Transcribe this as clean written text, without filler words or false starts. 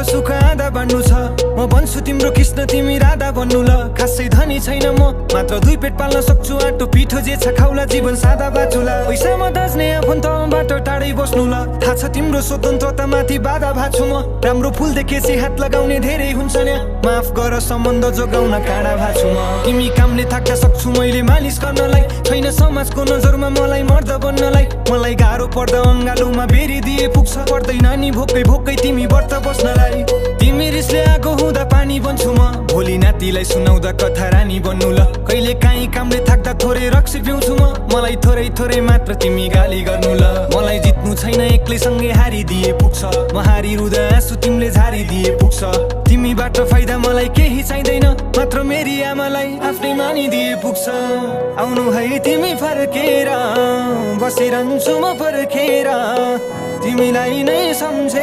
तिम्रो सुख आधा बाँड्नु छ म भन्छु तिम्रो कृष्ण तिमी राधा बन्नु ल खासै धनी छैन म मात्र 2 पेट पाल्न सक्छु आटो पिठो जे छ खाउला जीवन सादा बाचुला पैसामा दाज्ने आफन्तबाट टाढै बस्नु ल थाहा छ तिम्रो स्वतन्त्रता माथि बाधा भाछु म राम्रो फुल देखेपछि हात लगाउने धेरै हुन्छ नि माफ गर सम्बन्ध जोगाउन काँडा भाछु म तिमी कामले थाक्न सक्छु मैले मालिस गर्नलाई छैन समाजको नजरमा मलाई मर्द बन्नलाई मलाई गाह्रो पर्दा अङ्गालोमा बेरी दिए पुग्छ पर्दैन नि भोकै भोकै तिमी व्रत बस्नलाई तिमी रिसले आगो हुँदा पानी बन्छु म भोलि नातिलाई सुनाउँदा कथा रानी बन्नु ल कहिले काहीँ कामले थाक्दा थोरै रक्सी पिउँछु म मलाई थोरै थोरै मात्र तिमी गाली गर्नु ल मलाई जित्नु छैन एक्लै सँगै हारिदिए पुग्छ म हारिरुँदा आँसु तिमीले झारिदिए पुग्छ तिमीबाट फाइदा मलाई केही चाहिँदैन मात्र मेरी आमालाई आफ्नै मानिदिए पुग्छ आउनु है तिमी फर्केर बसिरहन्छु म पर्खेर तिमीलाई नै सम्झे